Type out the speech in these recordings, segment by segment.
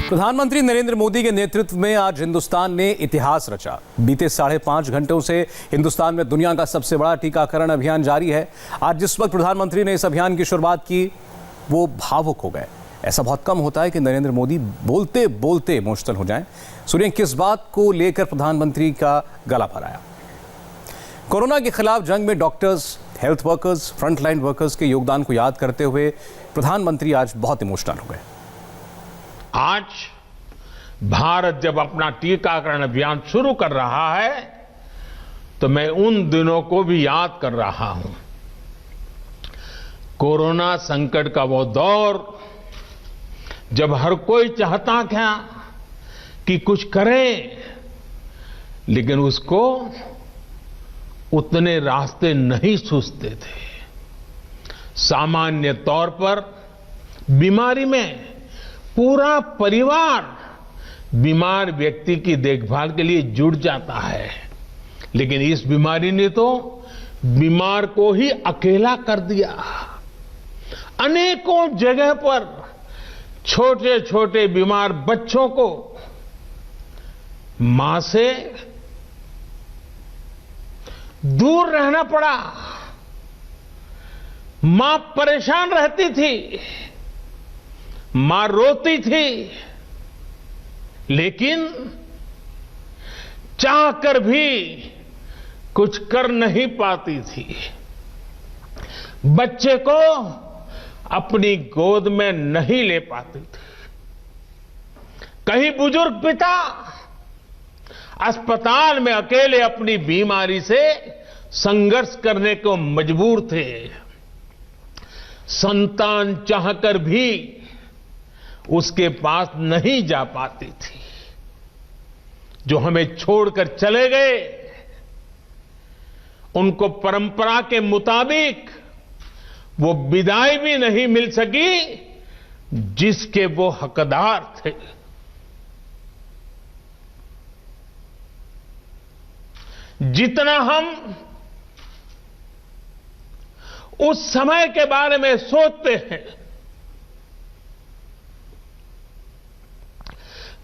प्रधानमंत्री नरेंद्र मोदी के नेतृत्व में आज हिंदुस्तान ने इतिहास रचा। बीते 5.5 घंटों से हिंदुस्तान में दुनिया का सबसे बड़ा टीकाकरण अभियान जारी है। आज जिस वक्त प्रधानमंत्री ने इस अभियान की शुरुआत की, वो भावुक हो गए। ऐसा बहुत कम होता है कि नरेंद्र मोदी बोलते बोलते इमोशनल हो जाएं। सुनिए किस बात को लेकर प्रधानमंत्री का गला भराया। कोरोना के खिलाफ जंग में doctors, health workers, frontline workers के योगदान को याद करते हुए प्रधानमंत्री आज बहुत इमोशनल हो गए। आज भारत जब अपना टीकाकरण अभियान शुरू कर रहा है, तो मैं उन दिनों को भी याद कर रहा हूं। कोरोना संकट का वो दौर जब हर कोई चाहता था कि कुछ करें, लेकिन उसको उतने रास्ते नहीं सूझते थे। सामान्य तौर पर बीमारी में पूरा परिवार बीमार व्यक्ति की देखभाल के लिए जुट जाता है, लेकिन इस बीमारी ने तो बीमार को ही अकेला कर दिया। अनेकों जगह पर छोटे छोटे बीमार बच्चों को मां से दूर रहना पड़ा। मां परेशान रहती थी, मां रोती थी, लेकिन चाहकर भी कुछ कर नहीं पाती थी। बच्चे को अपनी गोद में नहीं ले पाती थी। कहीं बुजुर्ग पिता अस्पताल में अकेले अपनी बीमारी से संघर्ष करने को मजबूर थे। संतान चाहकर भी उसके पास नहीं जा पाती थी। जो हमें छोड़कर चले गए, उनको परंपरा के मुताबिक वो विदाई भी नहीं मिल सकी जिसके वो हकदार थे। जितना हम उस समय के बारे में सोचते हैं,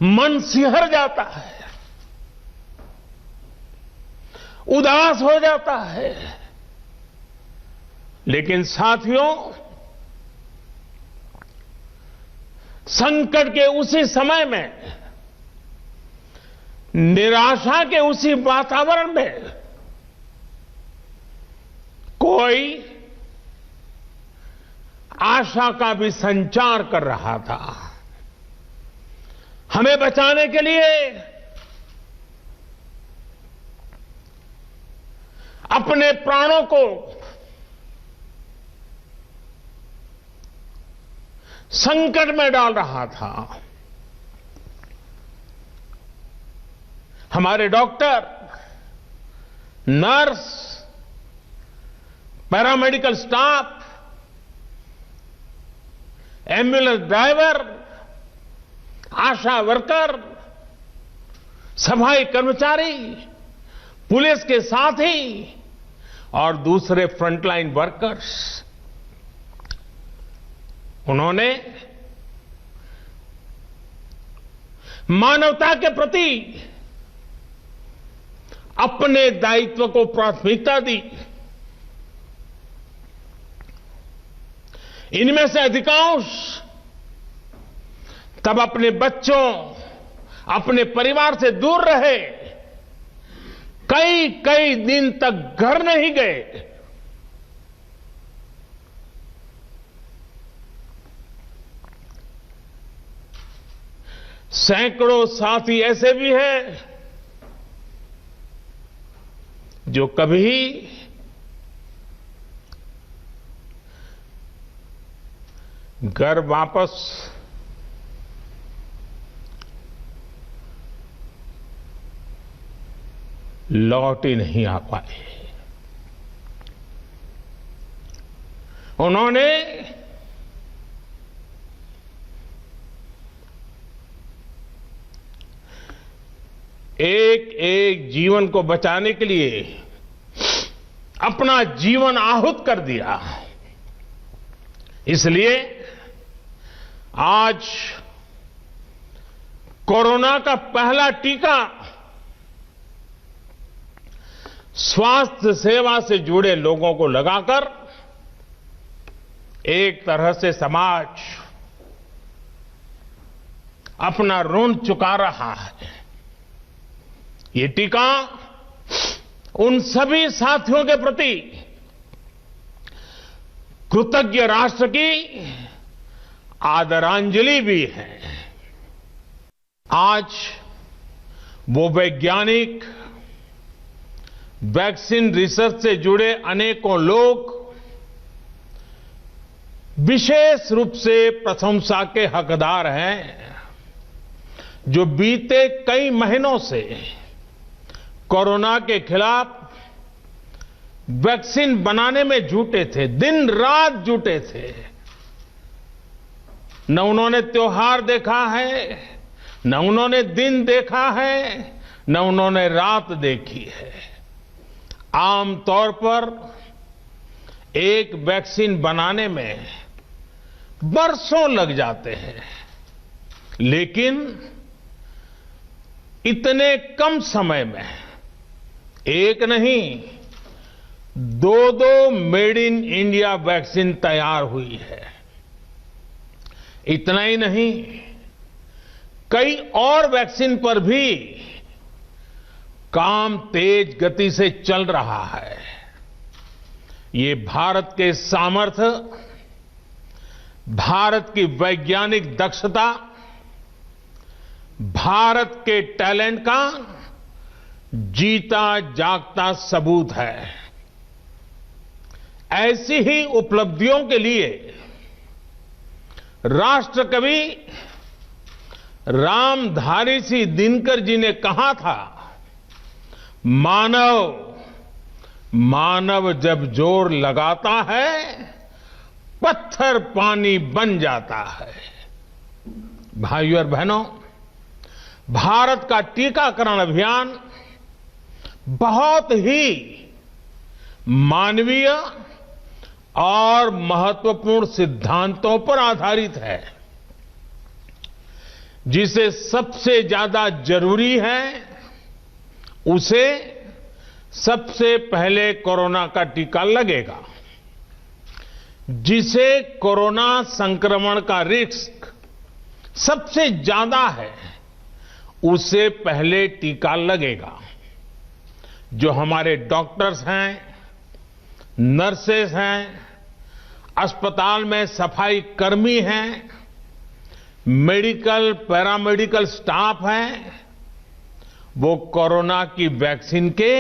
मन सिहर जाता है, उदास हो जाता है। लेकिन साथियों, संकट के उसी समय में, निराशा के उसी वातावरण में कोई आशा का भी संचार कर रहा था। हमें बचाने के लिए अपने प्राणों को संकट में डाल रहा था। हमारे doctor, nurse, paramedical staff, ambulance driver, ASHA worker, सफाई कर्मचारी, पुलिस के साथी और दूसरे फ्रंटलाइन वर्कर्स, उन्होंने मानवता के प्रति अपने दायित्व को प्राथमिकता दी। इनमें से अधिकांश तब अपने बच्चों, अपने परिवार से दूर रहे, कई कई दिन तक घर नहीं गए। सैकड़ों साथी ऐसे भी हैं जो कभी घर वापस लौट ही नहीं आ पाए। उन्होंने एक एक जीवन को बचाने के लिए अपना जीवन आहूत कर दिया। इसलिए आज कोरोना का पहला टीका स्वास्थ्य सेवा से जुड़े लोगों को लगाकर एक तरह से समाज अपना ऋण चुका रहा है। ये टीका उन सभी साथियों के प्रति कृतज्ञ राष्ट्र की आदरांजलि भी है। आज वो वैज्ञानिक, वैक्सीन रिसर्च से जुड़े अनेकों लोग विशेष रूप से प्रशंसा के हकदार हैं, जो बीते कई महीनों से कोरोना के खिलाफ वैक्सीन बनाने में जुटे थे, दिन रात जुटे थे। न उन्होंने त्योहार देखा है, न उन्होंने दिन देखा है, न उन्होंने रात देखी है। आमतौर पर एक वैक्सीन बनाने में बरसों लग जाते हैं, लेकिन इतने कम समय में एक नहीं, दो मेड इन इंडिया वैक्सीन तैयार हुई है। इतना ही नहीं, कई और वैक्सीन पर भी काम तेज गति से चल रहा है। ये भारत के सामर्थ्य, भारत की वैज्ञानिक दक्षता, भारत के टैलेंट का जीता जागता सबूत है। ऐसी ही उपलब्धियों के लिए राष्ट्रकवि रामधारी सिंह दिनकर जी ने कहा था, मानव जब जोर लगाता है, पत्थर पानी बन जाता है। भाइयों और बहनों, भारत का टीकाकरण अभियान बहुत ही मानवीय और महत्वपूर्ण सिद्धांतों पर आधारित है। जिसे सबसे ज्यादा जरूरी है, उसे सबसे पहले कोरोना का टीका लगेगा। जिसे कोरोना संक्रमण का रिस्क सबसे ज्यादा है, उसे पहले टीका लगेगा। जो हमारे डॉक्टर्स हैं, नर्सेस हैं, अस्पताल में सफाई कर्मी हैं, मेडिकल पैरामेडिकल स्टाफ हैं, वो कोरोना की वैक्सीन के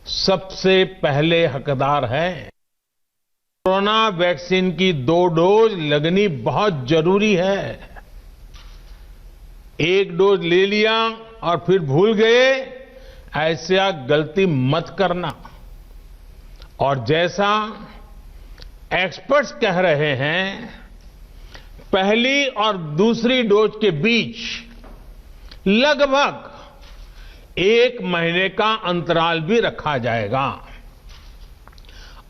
सबसे पहले हकदार हैं। कोरोना वैक्सीन की 2 डोज लगनी बहुत जरूरी है। एक डोज ले लिया और फिर भूल गए, ऐसा गलती मत करना। और जैसा एक्सपर्ट्स कह रहे हैं, पहली और दूसरी डोज के बीच लगभग 1 महीने का अंतराल भी रखा जाएगा।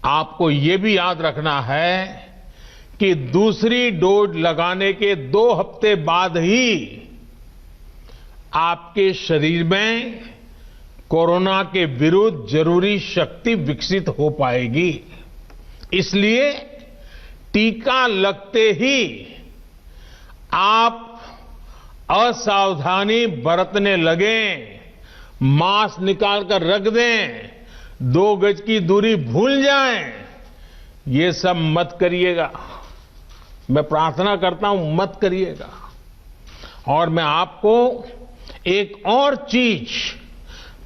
आपको ये भी याद रखना है कि दूसरी डोज लगाने के 2 हफ्ते बाद ही आपके शरीर में कोरोना के विरुद्ध जरूरी शक्ति विकसित हो पाएगी। इसलिए टीका लगते ही आप असावधानी बरतने लगें, मास्क निकाल कर रख दें, 2 गज की दूरी भूल जाएं, ये सब मत करिएगा। मैं प्रार्थना करता हूं, मत करिएगा। और मैं आपको एक और चीज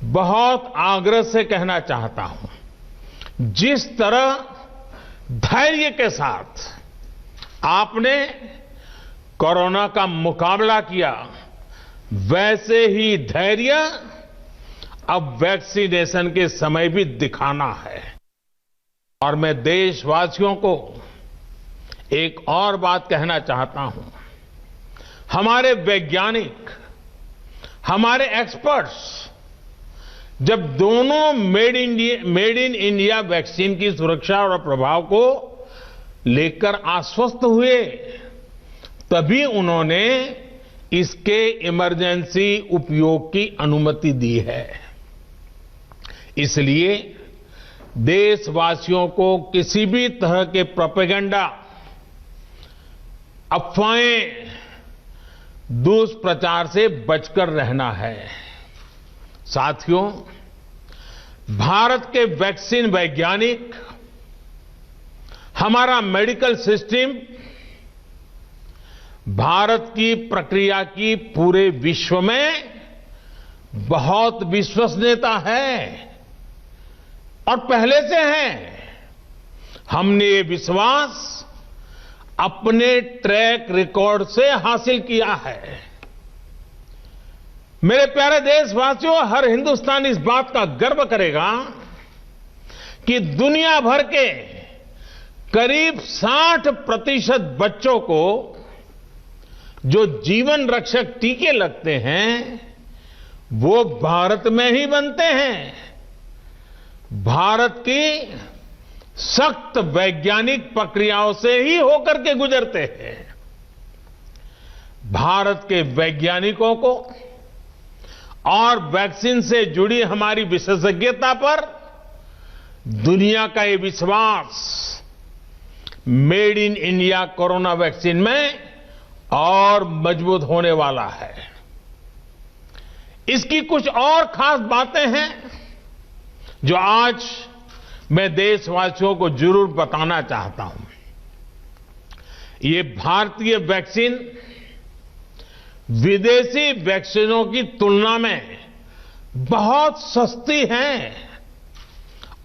बहुत आग्रह से कहना चाहता हूं। जिस तरह धैर्य के साथ आपने कोरोना का मुकाबला किया, वैसे ही धैर्य अब वैक्सीनेशन के समय भी दिखाना है। और मैं देशवासियों को एक और बात कहना चाहता हूं। हमारे वैज्ञानिक, हमारे एक्सपर्ट्स जब दोनों मेड इन इंडिया वैक्सीन की सुरक्षा और प्रभाव को लेकर आश्वस्त हुए, तभी उन्होंने इसके इमरजेंसी उपयोग की अनुमति दी है। इसलिए देशवासियों को किसी भी तरह के प्रोपेगेंडा, अफवाहें, दुष्प्रचार से बचकर रहना है। साथियों, भारत के वैक्सीन वैज्ञानिक, हमारा मेडिकल सिस्टम भारत की प्रक्रिया की पूरे विश्व में बहुत विश्वसनीयता है और पहले से है। हमने ये विश्वास अपने ट्रैक रिकॉर्ड से हासिल किया है। मेरे प्यारे देशवासियों, हर हिंदुस्तानी इस बात का गर्व करेगा कि दुनिया भर के करीब 60% बच्चों को जो जीवन रक्षक टीके लगते हैं वो भारत में ही बनते हैं। भारत की सख्त वैज्ञानिक प्रक्रियाओं से ही होकर के गुजरते हैं। भारत के वैज्ञानिकों को और वैक्सीन से जुड़ी हमारी विशेषज्ञता पर दुनिया का ये विश्वास made in India corona vaccine में और मजबूत होने वाला है। इसकी कुछ और खास बातें हैं जो आज मैं देशवासियों को जरूर बताना चाहता हूं। ये भारतीय वैक्सीन विदेशी वैक्सीनों की तुलना में बहुत सस्ती हैं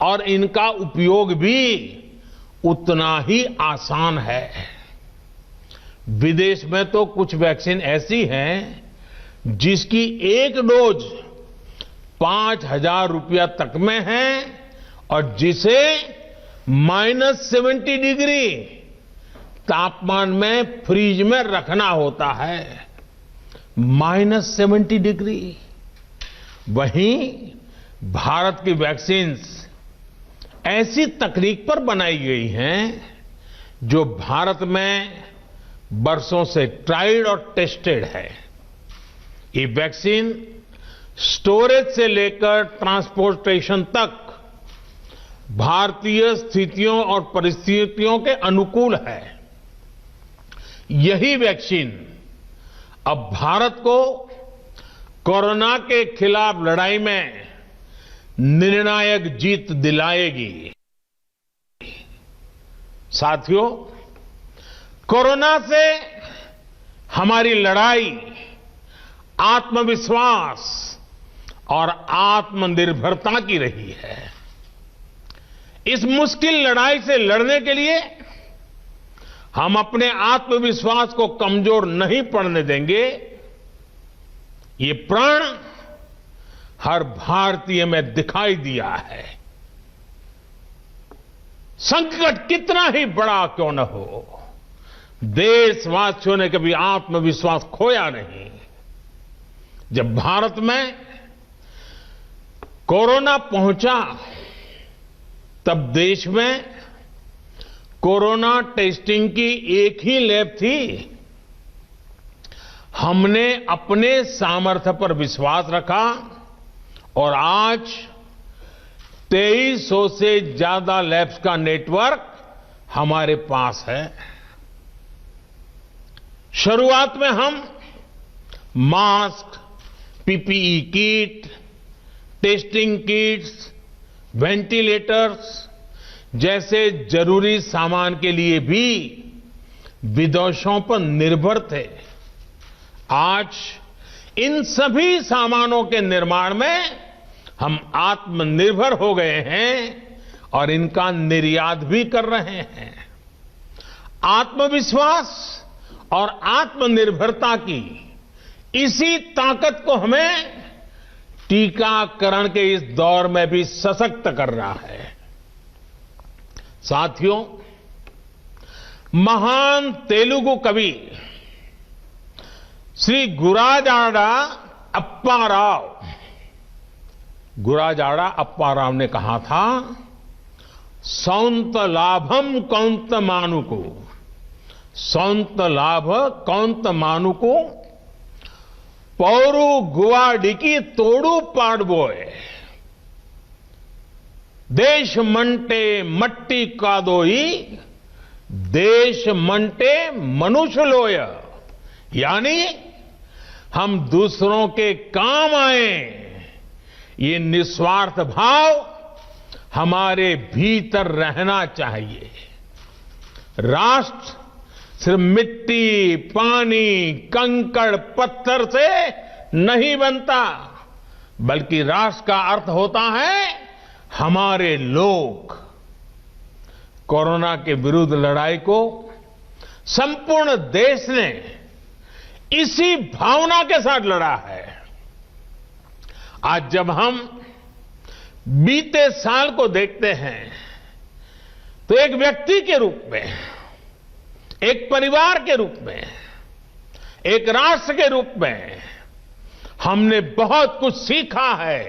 और इनका उपयोग भी उतना ही आसान है। विदेश में तो कुछ वैक्सीन ऐसी हैं जिसकी एक डोज 5,000 रुपया तक में है और जिसे -70 डिग्री तापमान में फ्रीज में रखना होता है। -70 डिग्री। वहीं भारत की वैक्सीन्स ऐसी तकनीक पर बनाई गई हैं जो भारत में बरसों से ट्राइड और टेस्टेड है। ये वैक्सीन स्टोरेज से लेकर ट्रांसपोर्टेशन तक भारतीय स्थितियों और परिस्थितियों के अनुकूल है। यही वैक्सीन अब भारत को कोरोना के खिलाफ लड़ाई में निर्णायक जीत दिलाएगी। साथियों, कोरोना से हमारी लड़ाई आत्मविश्वास और आत्मनिर्भरता की रही है। इस मुश्किल लड़ाई से लड़ने के लिए हम अपने आत्मविश्वास को कमजोर नहीं पड़ने देंगे। ये प्रण हर भारतीय में दिखाई दिया है। संकट कितना ही बड़ा क्यों न हो, देशवासियों ने कभी आत्मविश्वास खोया नहीं। जब भारत में कोरोना पहुंचा तब देश में कोरोना टेस्टिंग की एक ही लैब थी। हमने अपने सामर्थ्य पर विश्वास रखा और आज 2300 से ज्यादा लैब्स का नेटवर्क हमारे पास है। शुरुआत में हम mask, PPE kit, testing kits, ventilators जैसे जरूरी सामान के लिए भी विदेशों पर निर्भर थे। आज इन सभी सामानों के निर्माण में हम आत्मनिर्भर हो गए हैं और इनका निर्यात भी कर रहे हैं। आत्मविश्वास और आत्मनिर्भरता की इसी ताकत को हमें टीकाकरण के इस दौर में भी सशक्त कर रहा है। साथियों, महान तेलुगु कवि श्री गुराजाड़ा अप्पा राव ने कहा था, सौंत लाभम कौंत मानुको, सौंत लाभ कौंत मानुको, పౌరు గువాడికి తోడు పాడబోయే దేశమంటే మట్టి కాదోయి देशमंटे मनुष्यलोय यानी हम दूसरों के काम आए ये निस्वार्थ भाव हमारे भीतर रहना चाहिए। राष्ट्र सिर्फ मिट्टी, पानी, कंकड़, पत्थर से नहीं बनता, बल्कि राष्ट्र का अर्थ होता है हमारे लोग। कोरोना के विरुद्ध लड़ाई को संपूर्ण देश ने इसी भावना के साथ लड़ा है। आज जब हम बीते साल को देखते हैं तो एक व्यक्ति के रूप में, एक परिवार के रूप में, एक राष्ट्र के रूप में हमने बहुत कुछ सीखा है,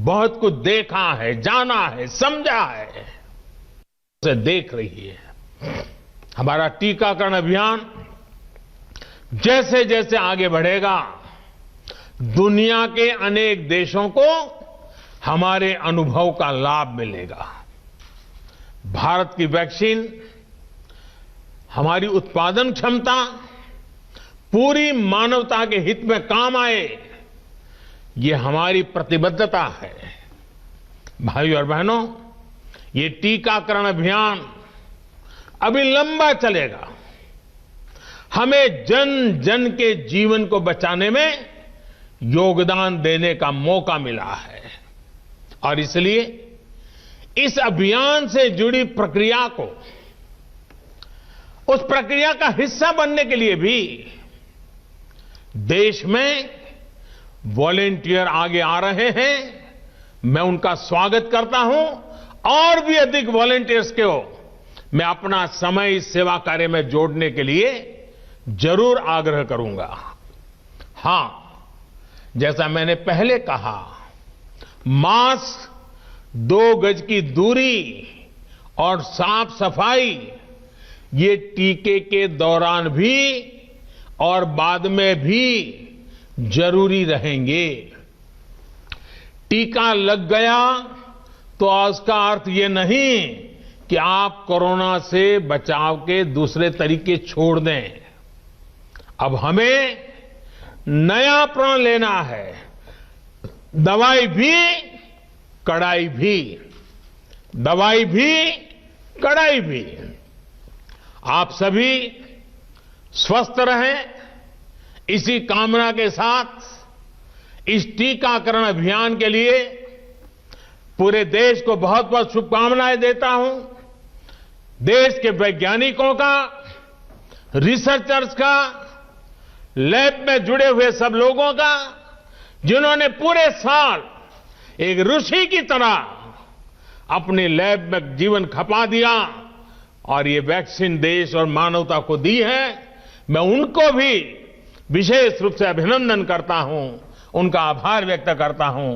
बहुत कुछ देखा है, जाना है, समझा है, से देख रही है। हमारा टीकाकरण अभियान जैसे जैसे आगे बढ़ेगा, दुनिया के अनेक देशों को हमारे अनुभव का लाभ मिलेगा। भारत की वैक्सीन, हमारी उत्पादन क्षमता पूरी मानवता के हित में काम आए, ये हमारी प्रतिबद्धता है। भाइयों और बहनों, ये टीकाकरण अभियान अभी लंबा चलेगा। हमें जन जन के जीवन को बचाने में योगदान देने का मौका मिला है और इसलिए इस अभियान से जुड़ी प्रक्रिया को, उस प्रक्रिया का हिस्सा बनने के लिए भी देश में वॉलेंटियर आगे आ रहे हैं। मैं उनका स्वागत करता हूं और भी अधिक वॉलेंटियर्स को मैं अपना समय इस सेवा कार्य में जोड़ने के लिए जरूर आग्रह करूंगा। हां, जैसा मैंने पहले कहा, मास्क, 2 गज की दूरी और साफ सफाई ये टीके के दौरान भी और बाद में भी जरूरी रहेंगे। टीका लग गया तो उसका अर्थ ये नहीं कि आप कोरोना से बचाव के दूसरे तरीके छोड़ दें। अब हमें नया प्रण लेना है, दवाई भी कड़ाई भी, दवाई भी कड़ाई भी। आप सभी स्वस्थ रहें, इसी कामना के साथ इस टीकाकरण अभियान के लिए पूरे देश को बहुत बहुत शुभकामनाएं देता हूं। देश के वैज्ञानिकों का, रिसर्चर्स का, लैब में जुड़े हुए सब लोगों का, जिन्होंने पूरे साल एक ऋषि की तरह अपनी लैब में जीवन खपा दिया और ये वैक्सीन देश और मानवता को दी है। मैं उनको भी विशेष रूप से अभिनंदन करता हूं, उनका आभार व्यक्त करता हूं।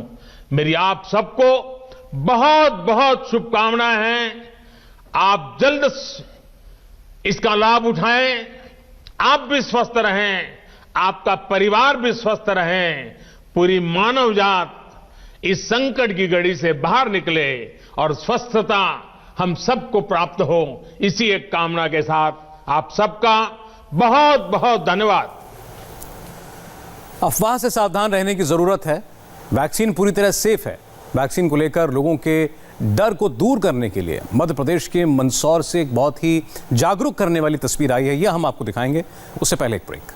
मेरी आप सबको बहुत बहुत शुभकामनाएं हैं। आप जल्द इसका लाभ उठाएं, आप भी स्वस्थ रहें, आपका परिवार भी स्वस्थ रहें, पूरी मानव जात इस संकट की घड़ी से बाहर निकले और स्वस्थता हम सबको प्राप्त हो, इसी एक कामना के साथ आप सबका बहुत बहुत धन्यवाद। अफवाह से सावधान रहने की जरूरत है। वैक्सीन पूरी तरह सेफ है। वैक्सीन को लेकर लोगों के डर को दूर करने के लिए मध्य प्रदेश के मंदसौर से एक बहुत ही जागरूक करने वाली तस्वीर आई है, यह हम आपको दिखाएंगे। उससे पहले एक ब्रेक।